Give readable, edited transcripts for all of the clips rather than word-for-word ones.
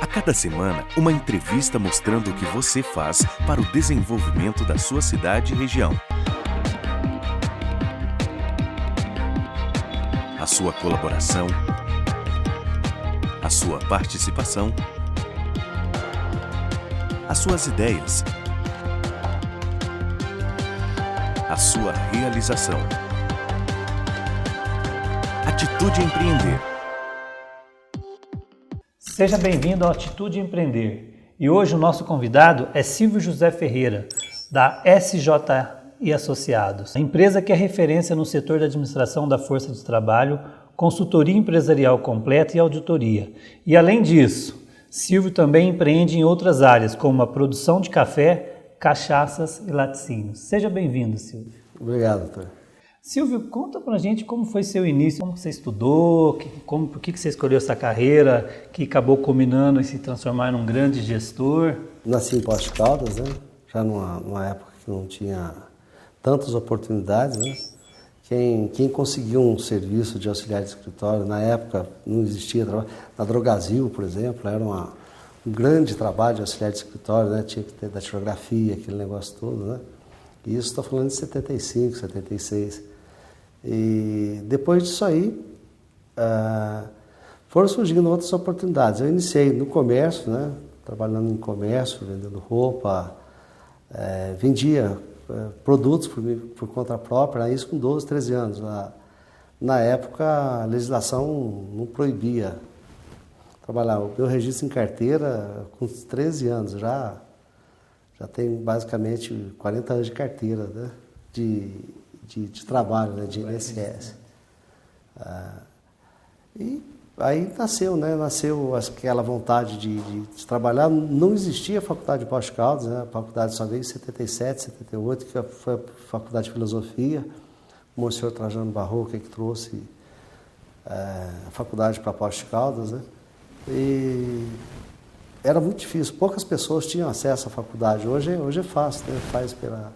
A cada semana, uma entrevista mostrando o que você faz para o desenvolvimento da sua cidade e região. A sua colaboração, a sua participação, as suas ideias, a sua realização. Atitude Empreender. Seja bem-vindo ao Atitude Empreender. E hoje o nosso convidado é Silvio José Ferreira, da SJ Associados, a empresa que é referência no setor da administração da força de trabalho, consultoria empresarial completa e auditoria. E além disso, Silvio também empreende em outras áreas, como a produção de café, cachaças e laticínios. Seja bem-vindo, Silvio. Obrigado, doutor. Silvio, conta pra gente como foi seu início, como você estudou, por que você escolheu essa carreira que acabou culminando em se transformar num grande gestor. Nasci em Poços de Caldas, né? Já numa época que não tinha tantas oportunidades, né? Quem conseguiu um serviço de auxiliar de escritório, na época não existia trabalho. Na Drogasil, por exemplo, era um grande trabalho de auxiliar de escritório, né? Tinha que ter datilografia, aquele negócio todo, né? E isso estou falando de 75, 76. E depois disso aí, foram surgindo outras oportunidades. Eu iniciei no comércio, né? Trabalhando em comércio, vendendo roupa, vendia produtos por conta própria, isso com 12, 13 anos. Na época, a legislação não proibia trabalhar. O meu registro em carteira, com 13 anos, já tem basicamente 40 anos de carteira, né? de trabalho, né? De INSS. E aí nasceu aquela vontade de trabalhar. Não existia a faculdade de Poços de Caldas, né? A faculdade só veio em 77, 78, que foi a faculdade de filosofia. O Monsenhor Trajano Barroca que trouxe a faculdade para Poços de Caldas, né? E era muito difícil, poucas pessoas tinham acesso à faculdade. Hoje é fácil, né? Faz pela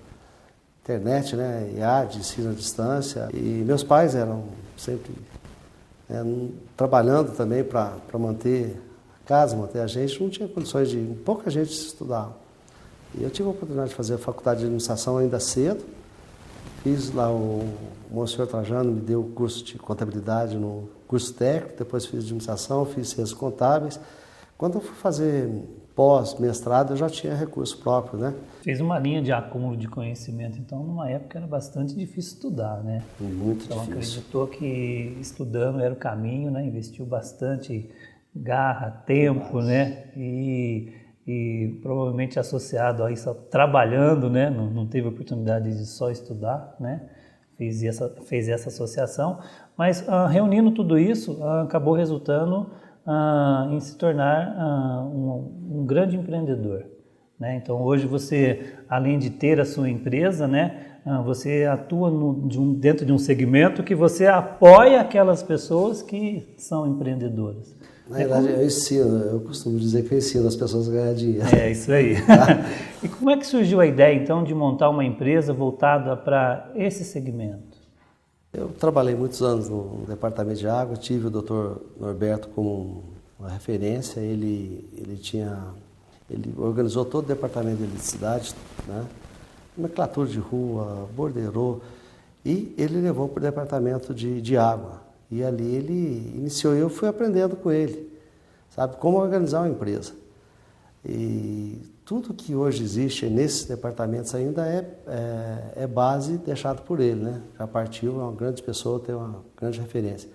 internet, né? IAD, ensino à distância. E meus pais eram sempre trabalhando também para manter a casa, manter a gente. Não tinha condições pouca gente estudar. E eu tive a oportunidade de fazer a faculdade de administração ainda cedo. Fiz lá o Monsenhor Trajano me deu o curso de contabilidade no curso técnico, depois fiz administração, fiz ciências contábeis. Quando eu fui fazer pós-mestrado, eu já tinha recurso próprio, né? Fez uma linha de acúmulo de conhecimento, então numa época era bastante difícil estudar, né? Muito então, difícil. Acreditou que estudando era o caminho, né? Investiu bastante garra, tempo, né? E provavelmente associado a isso, trabalhando, né? Não teve oportunidade de só estudar, né? Fez essa associação, mas reunindo tudo isso, acabou resultando em se tornar um grande empreendedor, né? Então hoje você, além de ter a sua empresa, né, você atua dentro de um segmento que você apoia aquelas pessoas que são empreendedoras. Na verdade, eu costumo dizer que eu ensino as pessoas a ganhar dinheiro. É, isso aí. E como é que surgiu a ideia, então, de montar uma empresa voltada para esse segmento? Eu trabalhei muitos anos no departamento de água, tive o Dr. Norberto como uma referência, ele organizou todo o departamento de eletricidade, né? Nomenclatura de rua, borderô, e ele levou para o departamento de água. E ali ele iniciou, eu fui aprendendo com ele, sabe, como organizar uma empresa. E tudo que hoje existe nesses departamentos ainda é base deixado por ele, né? Já partiu, é uma grande pessoa, tem uma grande referência.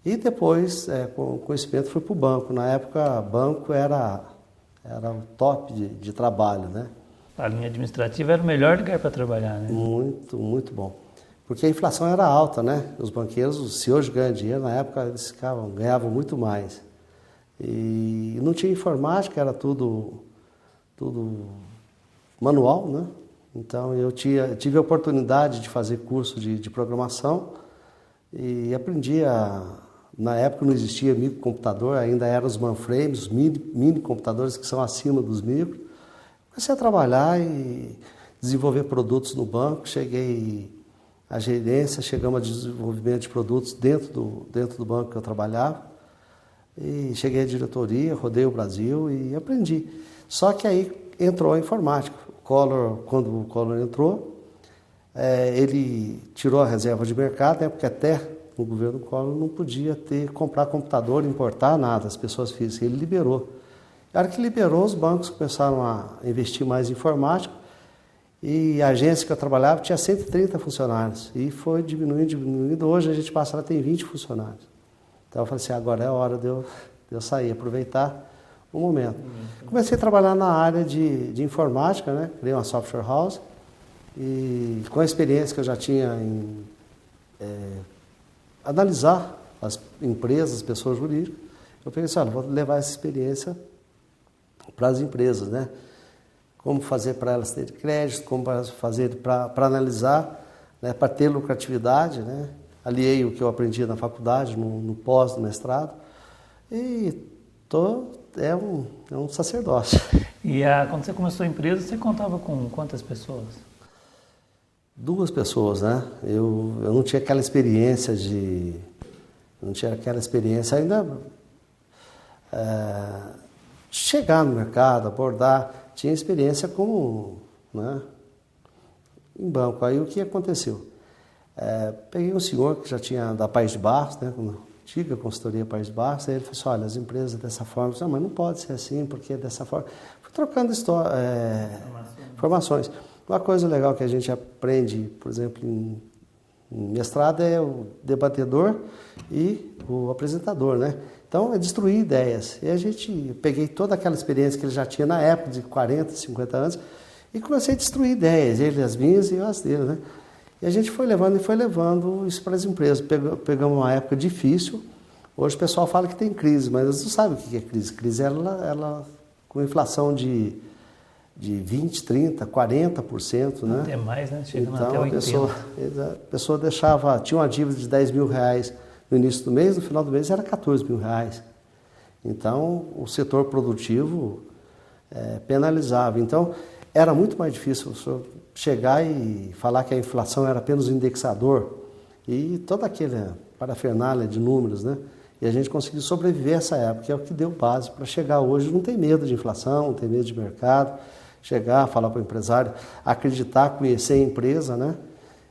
E depois, com o conhecimento, fui para o banco. Na época, banco era o top de trabalho, né? A linha administrativa era o melhor lugar para trabalhar, né? Muito, muito bom. Porque a inflação era alta, né? Os banqueiros, se hoje ganham dinheiro, na época eles ganhavam muito mais. E não tinha informática, era tudo manual, né? Então eu tive a oportunidade de fazer curso de programação e aprendi na época não existia microcomputador, ainda eram os mainframes, os mini computadores que são acima dos micro. Comecei a trabalhar e desenvolver produtos no banco, cheguei à gerência, chegamos a desenvolvimento de produtos dentro do banco que eu trabalhava. E cheguei à diretoria, rodei o Brasil e aprendi. Só que aí entrou a informática. Quando o Collor entrou, ele tirou a reserva de mercado, né, porque até no governo Collor não podia comprar computador, importar nada, as pessoas físicas. Ele liberou. Na hora que liberou, os bancos começaram a investir mais em informática e a agência que eu trabalhava tinha 130 funcionários e foi diminuindo. Hoje a gente passa lá, tem 20 funcionários. Então eu falei assim, agora é a hora de eu sair, aproveitar o momento. Comecei a trabalhar na área de informática, né? Criei uma software house e com a experiência que eu já tinha em analisar as empresas, as pessoas jurídicas, eu pensei, olha, vou levar essa experiência para as empresas, né? Como fazer para elas terem crédito, como fazer para analisar, né? Para ter lucratividade, né? Aliei o que eu aprendi na faculdade, no pós, no mestrado, e é um sacerdócio. E quando você começou a empresa, você contava com quantas pessoas? 2 pessoas, né? Eu não tinha aquela experiência ainda chegar no mercado, abordar, tinha experiência como, né, em banco. Aí o que aconteceu? Peguei um senhor que já tinha da Paes de Barros, né, uma antiga consultoria Paes de Barros, aí ele falou assim, olha, as empresas dessa forma, não, mas não pode ser assim, porque é dessa forma. Fui trocando informações. Uma coisa legal que a gente aprende, por exemplo, em mestrado é o debatedor e o apresentador, né? Então, é destruir ideias. E peguei toda aquela experiência que ele já tinha na época, de 40, 50 anos, e comecei a destruir ideias, ele as minhas e eu as dele, né? E a gente foi levando isso para as empresas. Pegamos uma época difícil. Hoje o pessoal fala que tem crise, mas eles não sabem o que é crise. Crise, ela com inflação de 20%, 30%, 40%, né? Até mais, né? Chegando então, até 80%. A pessoa tinha uma dívida de R$10.000 no início do mês, no final do mês era R$14.000. Então, o setor produtivo penalizava. Então, era muito mais difícil o senhor chegar e falar que a inflação era apenas um indexador e toda aquela parafernália de números, né? E a gente conseguiu sobreviver a essa época, que é o que deu base para chegar hoje. Não tem medo de inflação, não tem medo de mercado. Chegar, falar para o empresário, acreditar, conhecer a empresa, né?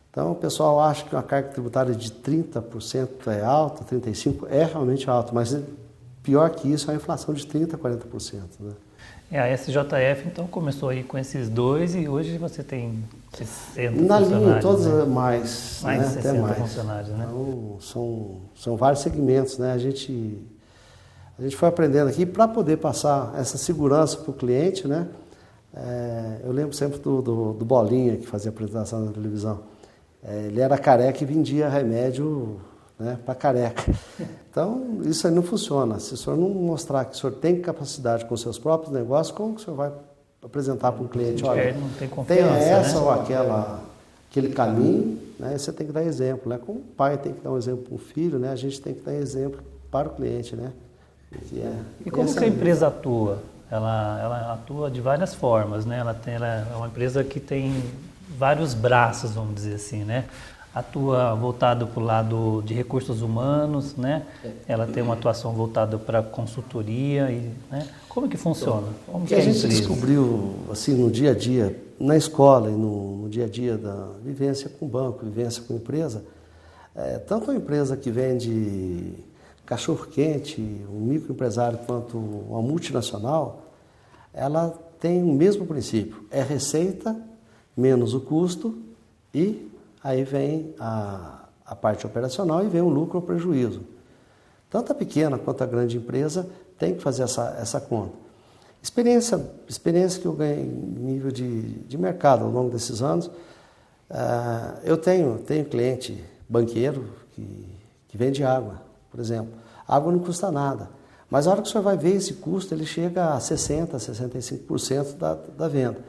Então, o pessoal acha que uma carga tributária de 30% é alta, 35% é realmente alta, mas pior que isso é a inflação de 30%, 40%, né? A SJF, então, começou aí com esses 2 e hoje você tem 60 na funcionários. Na linha, todos, né? mais Mais né? de 60 até mais. funcionários, né? Então, são vários segmentos, né? A gente foi aprendendo aqui para poder passar essa segurança para o cliente, né? Eu lembro sempre do Bolinha, que fazia apresentação na televisão. Ele era careca e vendia remédio, né, para careca. Então, isso aí não funciona. Se o senhor não mostrar que o senhor tem capacidade com os seus próprios negócios, como que o senhor vai apresentar para um cliente? Olha, não tem confiança, tem essa, né? Ou aquele caminho, né? Você tem que dar exemplo, né? Como o pai tem que dar um exemplo para o filho, né? A gente tem que dar exemplo para o cliente, né? E como que a empresa atua? Ela atua de várias formas, né? Ela é uma empresa que tem vários braços, vamos dizer assim, né? Atua voltado para o lado de recursos humanos, né? Ela tem uma atuação voltada para consultoria, né? Como que funciona? Como que a gente descobriu, assim, no dia a dia, na escola e no dia a dia da vivência com o banco, vivência com a empresa, tanto a empresa que vende cachorro-quente, um microempresário, quanto uma multinacional, ela tem o mesmo princípio, é receita menos o custo e aí vem a parte operacional e vem o lucro ou prejuízo. Tanto a pequena quanto a grande empresa tem que fazer essa conta. Experiência que eu ganhei em nível de mercado ao longo desses anos, eu tenho cliente banqueiro que vende água, por exemplo. A água não custa nada, mas a hora que o senhor vai ver esse custo, ele chega a 60%, 65% da venda.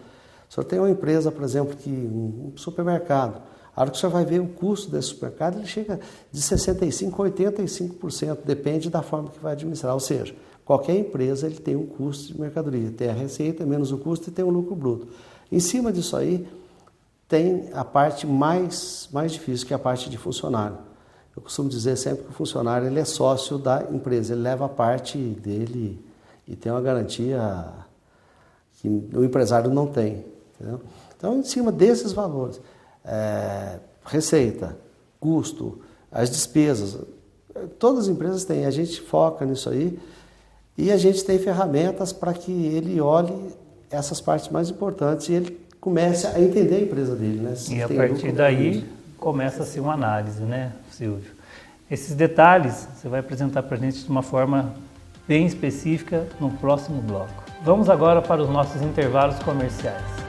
O senhor tem uma empresa, por exemplo, um supermercado. A hora que o senhor vai ver o custo desse supermercado, ele chega de 65% a 85%, depende da forma que vai administrar. Ou seja, qualquer empresa ele tem um custo de mercadoria, tem a receita menos o custo e tem o lucro bruto. Em cima disso aí, tem a parte mais difícil, que é a parte de funcionário. Eu costumo dizer sempre que o funcionário ele é sócio da empresa, ele leva a parte dele e tem uma garantia que o empresário não tem. Entendeu? Então, em cima desses valores, receita, custo, as despesas, todas as empresas têm, a gente foca nisso aí e a gente tem ferramentas para que ele olhe essas partes mais importantes e ele comece a entender a empresa dele. Né? E a partir daí começa-se uma análise, né, Silvio? Esses detalhes você vai apresentar para a gente de uma forma bem específica no próximo bloco. Vamos agora para os nossos intervalos comerciais.